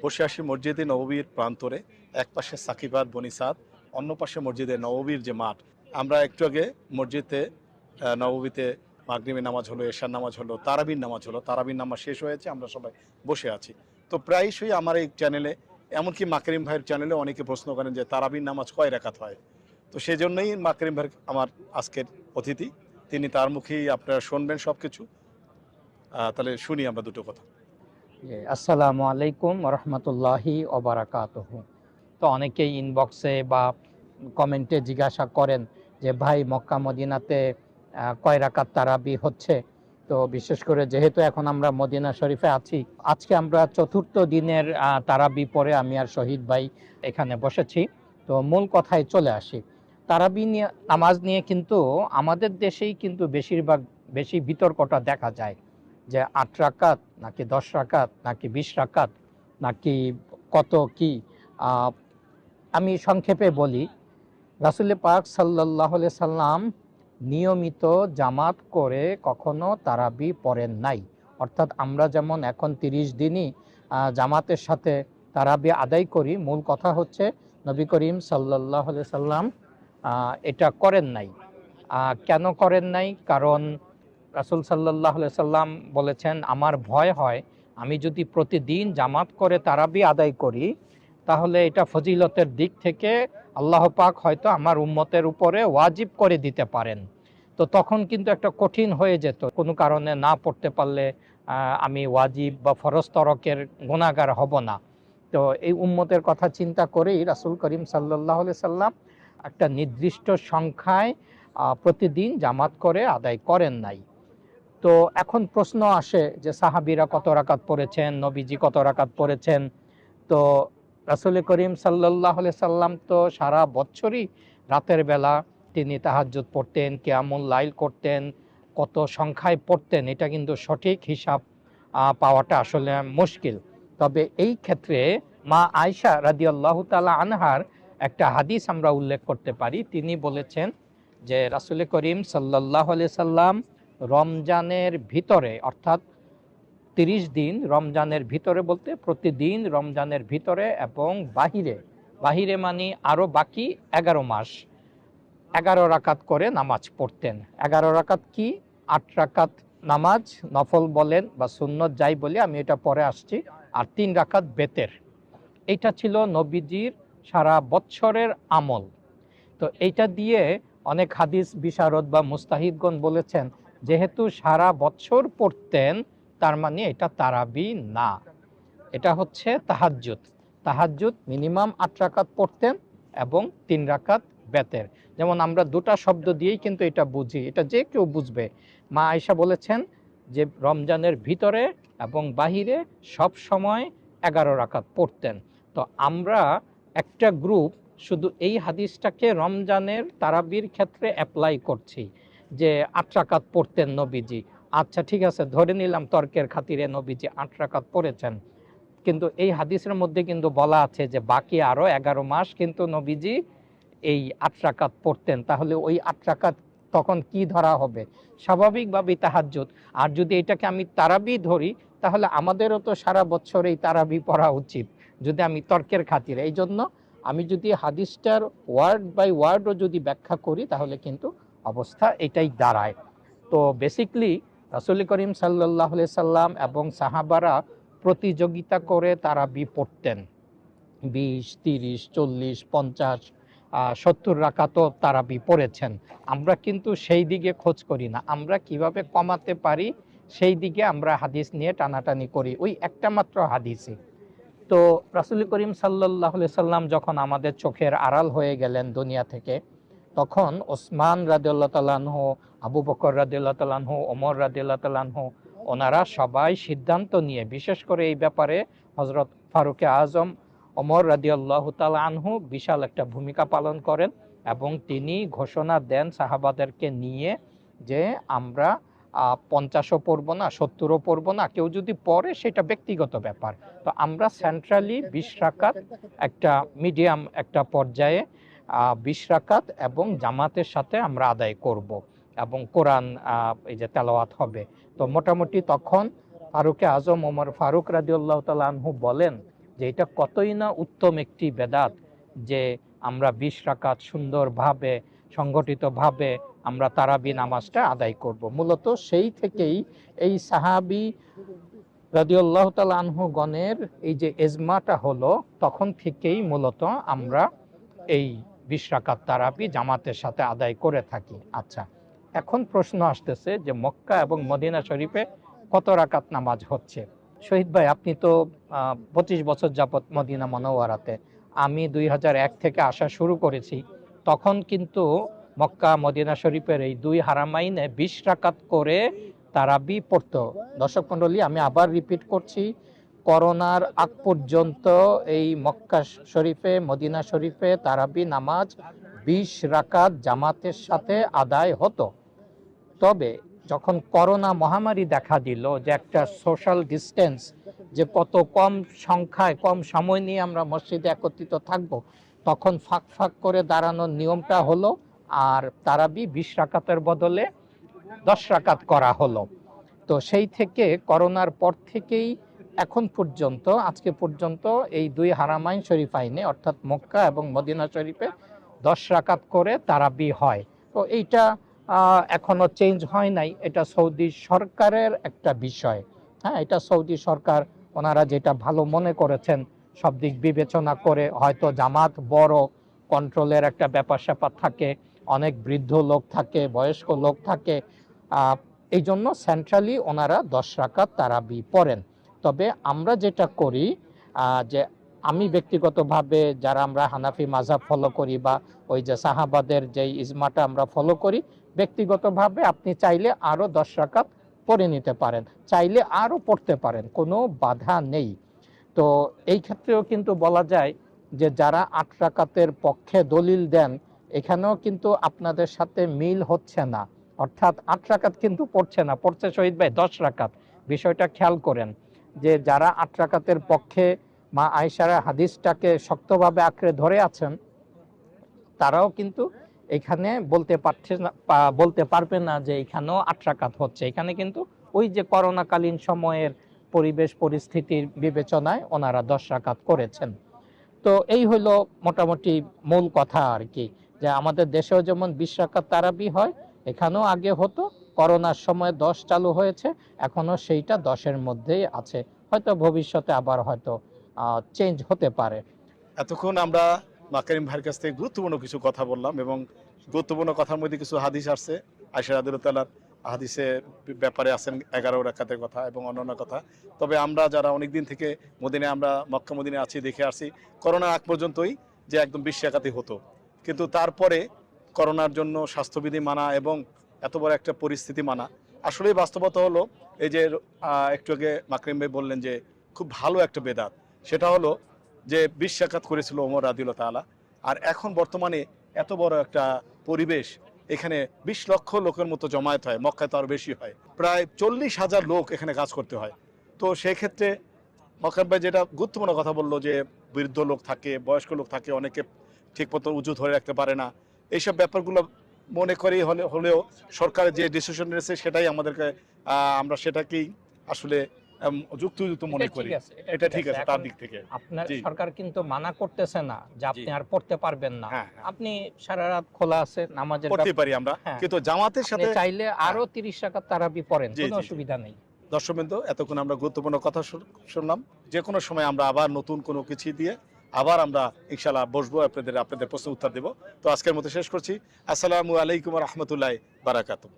বসে আছি মসজিদে নববীর প্রান্তরে। এক পাশে সাকিবাত বনিসাদ, অন্য পাশে মসজিদে নববীর যে মাঠ। আমরা একটু আগে মসজিদে নববীতে মাগরিবের নামাজ হলো, এশার নামাজ হলো, তারাবির নামাজ হলো। তারাবির নামাজ শেষ হয়েছে, আমরা সবাই বসে আছি। তো প্রায়শই আমার এই চ্যানেলে, এমনকি মাকরিম ভাইয়ের চ্যানেলে অনেকে প্রশ্ন করেন যে তারাবির নামাজ কয় রাকাত হয়। তো সেই জন্যই মাকরিম ভাই আমার আজকের অতিথি, তিনি তার মুখেই আপনারা শুনবেন সব কিছু। তাহলে শুনি আমরা দুটো কথা। আসসালামু আলাইকুম রহমতুল্লাহি ওবারাকাতুহু। তো অনেকেই ইনবক্সে বা কমেন্টে জিজ্ঞাসা করেন যে ভাই মক্কা মদিনাতে কয় রাকাত তারাবি হচ্ছে। তো বিশেষ করে যেহেতু এখন আমরা মদিনা শরীফে আছি, আজকে আমরা চতুর্থ দিনের তারাবি পরে আমি আর শহীদ ভাই এখানে বসেছি। তো মূল কথায় চলে আসি। তারাবি নিয়ে, নামাজ নিয়ে কিন্তু আমাদের দেশেই কিন্তু বেশি বিতর্কটা দেখা যায় যে ৮ রাকাত নাকি ১০ রাকাত নাকি ২০ রাকাত নাকি কত কি। আমি সংক্ষেপে বলি, রাসূল পাক সাল্লাল্লাহু আলাইহি সাল্লাম নিয়মিত জামাত করে কখনো তারাবি পড়েন নাই। অর্থাৎ আমরা যেমন এখন ৩০ দিনই জামাতের সাথে তারাবি আদায় করি, মূল কথা হচ্ছে নবী করিম সাল্লাল্লাহু আলাইহি সাল্লাম এটা করেন নাই। কেন করেন নাই? কারণ রাসূল সাল্লাল্লাহু আলাইহি সাল্লাম বলেছেন, আমার ভয় হয় আমি যদি প্রতিদিন জামাত করে তারাবি আদায় করি, তাহলে এটা ফজিলতের দিক থেকে আল্লাহ পাক হয়তো আমার উম্মতের উপরে ওয়াজিব করে দিতে পারেন। তো তখন কিন্তু একটা কঠিন হয়ে যেত, কোনো কারণে না পড়তে পারলে আমি ওয়াজিব বা ফরজ তরকের গুনাহগার হব না। তো এই উম্মতের কথা চিন্তা করেই রাসূল করিম সাল্লাল্লাহু আলাইহি সাল্লাম একটা নির্দিষ্ট সংখ্যায় প্রতিদিন জামাত করে আদায় করেন নাই। তো এখন প্রশ্ন আসে যে সাহাবীরা কত রাকাত পড়েছেন, নবীজি কত রাকাত পড়েছেন। তো রাসূল করিম সাল্লাল্লাহু আলাইহি সাল্লাম তো সারা বছরই রাতের বেলা তিনি তাহাজ্জুদ পড়তেন, কিয়ামুল লাইল করতেন। কত সংখ্যায় পড়তেন এটা কিন্তু সঠিক হিসাব পাওয়াটা আসলে মুশকিল। তবে এই ক্ষেত্রে মা আয়েশা রাদিয়াল্লাহু তাআলা আনহার একটা হাদিস আমরা উল্লেখ করতে পারি। তিনি বলেছেন যে রাসূল করিম সাল্লাল্লাহু আলাইহি সাল্লাম রমজানের ভিতরে, অর্থাৎ ৩০ দিন রমজানের ভিতরে বলতে প্রতিদিন রমজানের ভিতরে এবং বাহিরে, বাহিরে মানে আরও বাকি ১১ মাস ১১ রাকাত করে নামাজ পড়তেন। ১১ রাকাত কি? ৮ রাকাত নামাজ নফল বলেন বা সুন্নত যাই বলি, আমি এটা পরে আসছি, আর ৩ রাকাত বেতের। এইটা ছিল নবীজির সারা বৎসরের আমল। তো এইটা দিয়ে অনেক হাদিস বিশারদ বা মুস্তাহিদগণ বলেছেন, যেহেতু সারা বছর পড়তেন তার মানে এটা তারাবি না, এটা হচ্ছে তাহাজ্জুদ। তাহাজ্জুদ মিনিমাম ৮ রাকাত পড়তেন এবং ৩ রাকাত বেতের। যেমন আমরা দুটা শব্দ দিয়েই কিন্তু এটা বুঝি, এটা যে কেউ বুঝবে। মা আয়েশা বলেছেন যে রমজানের ভিতরে এবং বাহিরে সব সময় ১১ রাকাত পড়তেন। তো আমরা একটা গ্রুপ শুধু এই হাদিসটাকে রমজানের তারাবির ক্ষেত্রে অ্যাপ্লাই করছি যে ৮ রাকাত পড়তেন নবীজি। আচ্ছা ঠিক আছে, ধরে নিলাম তর্কের খাতিরে নবীজি ৮ রাকাত পড়েছেন, কিন্তু এই হাদিসের মধ্যে কিন্তু বলা আছে যে বাকি আরও ১১ মাস কিন্তু নবীজি এই ৮ রাকাত পড়তেন। তাহলে ওই ৮ রাকাত তখন কি ধরা হবে? স্বাভাবিকভাবেই তাহাজ্জুদ। আর যদি এটাকে আমি তারাবি ধরি, তাহলে আমাদেরও তো সারা বছর এই তারাবি পড়া উচিত, যদি আমি তর্কের খাতিরে। এই জন্য আমি যদি হাদিসটার ওয়ার্ড বাই ওয়ার্ডও যদি ব্যাখ্যা করি, তাহলে কিন্তু অবস্থা এটাই দাঁড়ায়। তো বেসিকলি রাসূল করিম সাল্লাল্লাহু আলাইহি সাল্লাম এবং সাহাবারা প্রতিযোগিতা করে তারাবি পড়তেন। ২০, ৩০, ৪০, ৫০, ৭০ রাকাতও তারাবি পড়েছেন। আমরা কিন্তু সেই দিকে খোঁজ করি না, আমরা কিভাবে কমাতে পারি সেই দিকে আমরা হাদিস নিয়ে টানাটানি করি, ওই একটা মাত্র হাদিসে। তো রাসূল করিম সাল্লাল্লাহু আলাইহি সাল্লাম যখন আমাদের চোখের আড়াল হয়ে গেলেন দুনিয়া থেকে, তখন ওসমান রাদিয়াল্লাহু তাআলা আনহু, আবু বকর রাদিয়াল্লাহু তাআলা আনহু, ওমর রাদিয়াল্লাহু তাআলা আনহু, ওনারা সবাই সিদ্ধান্ত নিয়ে, বিশেষ করে এই ব্যাপারে হযরত ফারুকে আজম ওমর রাদিয়াল্লাহু তাআলা আনহু বিশাল একটা ভূমিকা পালন করেন এবং তিনি ঘোষণা দেন সাহাবাদেরকে নিয়ে যে আমরা ৫০ও পড়ব না, ৭০ও পড়ব না, কেউ যদি পড়ে সেটা ব্যক্তিগত ব্যাপার। তো আমরা সেন্ট্রালি ২০ রাকাত একটা মিডিয়াম একটা পর্যায়ে ২০ রাকাত এবং জামাতের সাথে আমরা আদায় করব এবং কোরআন এই যে তেলাওয়াত হবে। তো মোটামুটি তখন ফারুকে আজম ওমর ফারুক রাদিয়াল্লাহু তাআলা আনহু বলেন যে এটা কতই না উত্তম একটি বেদাত, যে আমরা 20 রাকাত সুন্দরভাবে সংগঠিতভাবে আমরা তারাবি নামাজটা আদায় করব। মূলত সেই থেকেই এই সাহাবী রাদিয়াল্লাহু তাআলা আনহু গণের এই যে এজমাটা হলো, তখন থেকেই মূলত আমরা এই 20 রাকাত তারাবি জামাতের সাথে আদায় করে থাকি। আচ্ছা, এখন প্রশ্ন আসতেছে যে মক্কা এবং মদিনা শরীফে কত রাকাত নামাজ হচ্ছে? শহীদ ভাই, আপনি তো 25 বছর যাবত মদিনা মনোয়ারাতে, আমি 2001 থেকে আসা শুরু করেছি। তখন কিন্তু মক্কা মদিনা শরীফের এই দুই হারামাইনে 20 রাকাত করে তারাবি পড়তো। দর্শক মণ্ডলী, আমি আবার রিপিট করছি, করোনার আগ পর্যন্ত এই মক্কা শরীফে মদিনা শরীফে তারাবি নামাজ 20 রাকাত জামাতের সাথে আদায় হতো। তবে যখন করোনা মহামারী দেখা দিল, যে একটা সোশ্যাল ডিস্টেন্স, যে কত কম সংখ্যায় কম সময় নিয়ে আমরা মসজিদে একত্রিত থাকব, তখন ফাঁক ফাঁক করে দাঁড়ানোর নিয়মটা হলো, আর তারাবি 20 রাকাতের বদলে 10 রাকাত করা হলো। তো সেই থেকে করোনার পর থেকেই এখন পর্যন্ত, আজকে পর্যন্ত এই দুই হারামাইন শরীফাইনে অর্থাৎ মক্কা এবং মদিনা শরীফে 10 রাকাত করে তারাবি হয়। তো এইটা এখনো চেঞ্জ হয় নাই, এটা সৌদি সরকারের একটা বিষয়। হ্যাঁ, এটা সৌদি সরকার ওনারা যেটা ভালো মনে করেছেন, সব দিক বিবেচনা করে, হয়তো জামাত বড়, কন্ট্রোলের একটা ব্যাপার স্যাপার থাকে, অনেক বৃদ্ধ লোক থাকে, বয়স্ক লোক থাকে, এই জন্য সেন্ট্রালি ওনারা 10 রাকাত তারাবি পড়েন। তবে আমরা যেটা করি, যে আমি ব্যক্তিগতভাবে, যারা আমরা হানাফি মাযহাব ফলো করি বা ওই যে সাহাবাদের যে ইজমাটা আমরা ফলো করি, ব্যক্তিগতভাবে আপনি চাইলে আরও 10 রাকাত পড়ে নিতে পারেন, চাইলে আরও পড়তে পারেন, কোনো বাধা নেই। তো এই ক্ষেত্রেও কিন্তু বলা যায় যে যারা 8 রাকাতের পক্ষে দলিল দেন, এখানেও কিন্তু আপনাদের সাথে মিল হচ্ছে না, অর্থাৎ 8 রাকাত কিন্তু পড়ছে না, পড়ছে শহীদ ভাই 10 রাকাত। বিষয়টা খেয়াল করেন, যে যারা 8 রাকাতের পক্ষে মা আয়েশার হাদিসটাকে শক্তভাবে আঁকড়ে ধরে আছেন, তারাও কিন্তু এখানে বলতে পারবে না যে এখানেও 8 রাকাত হচ্ছে। এখানে কিন্তু ওই যে করোনাকালীন সময়ের পরিবেশ পরিস্থিতির বিবেচনায় ওনারা 10 রাকাত করেছেন। তো এই হলো মোটামুটি মূল কথা আর কি, যে আমাদের দেশেও যেমন 20 রাকাত তারাবি হয়, এখানেও আগে হতো, করোনার সময় 10 চালু হয়েছে, এখনো সেইটা 10-এর মধ্যেই আছে, হয়তো ভবিষ্যতে আবার হয়তো চেঞ্জ হতে পারে। এতক্ষণ আমরা মাকারিম ভাইয়ের কাছ থেকে গুরুত্বপূর্ণ কিছু কথা বললাম, এবং গুরুত্বপূর্ণ কথার মধ্যে কিছু হাদিস আসছে। আয়েশা রাদিয়াল্লাহু তাআলার হাদিসের ব্যাপারে আছেন 11 রাকাতের কথা এবং অন্যান্য কথা। তবে আমরা যারা অনেকদিন থেকে মদিনায়, আমরা মক্কা মদিনায় আছি, দেখে আসছি করোনার আগ পর্যন্তই যে একদম 20 রাকাতই হতো। কিন্তু তারপরে করোনার জন্য স্বাস্থ্যবিধি মানা এবং এত বড় একটা পরিস্থিতি মানা, আসলেই বাস্তবতা হলো এই যে একটু আগে মাকরিম ভাই বললেন যে খুব ভালো একটা বেদাত, সেটা হলো যে 20 রাকাত করেছিল ওমর রাদিয়াল্লাহু তাআলা। আর এখন বর্তমানে এত বড় একটা পরিবেশ, এখানে 20 লক্ষ লোকের মতো জমায়েত হয়, মক্কায় তো আরো বেশি হয়, প্রায় 40,000 লোক এখানে কাজ করতে হয়। তো সেই ক্ষেত্রে মক্কার ভাই যেটা গুরুত্বপূর্ণ কথা বললো, যে বৃদ্ধ লোক থাকে, বয়স্ক লোক থাকে, অনেকে ঠিকমতো উজু ধরে রাখতে পারে না, এইসব ব্যাপারগুলো মনে করি হলেও সরকারের যে ডিসিশন নিয়েছে সেটাই আমাদেরকে, আমরা সেটাকেই আসলে যুক্তিযুক্ত মনে করি। এটা ঠিক আছে তার দিক থেকে। আপনার জি। সরকার কিন্তু মানা করতেছে না যে আপনি জি। আর পড়তে পারবেন না, হ্যাঁ, হ্যাঁ। আপনি সারা রাত খোলা আছে, নামাজের পড়তে পারি আমরা, হ্যাঁ, কিন্তু জামাতের আপনি সাথে চাইলে আরো 30 রাকাত তারাবি পড়েন, জি, কোনো জি, জি। অসুবিধা নেই। দর্শকবৃন্দ, এতক্ষণ আমরা গুরুত্বপূর্ণ কথা শুনলাম। যে কোনো সময় আমরা আবার নতুন কোনো কিছু দিয়ে আবার আমরা ইনশাআল্লাহ বসবো, আপনাদের প্রশ্ন উত্তর দেব। তো আজকের মতো শেষ করছি। আসসালামু আলাইকুম ওয়া রাহমাতুল্লাহি ওয়া বারাকাতুহু।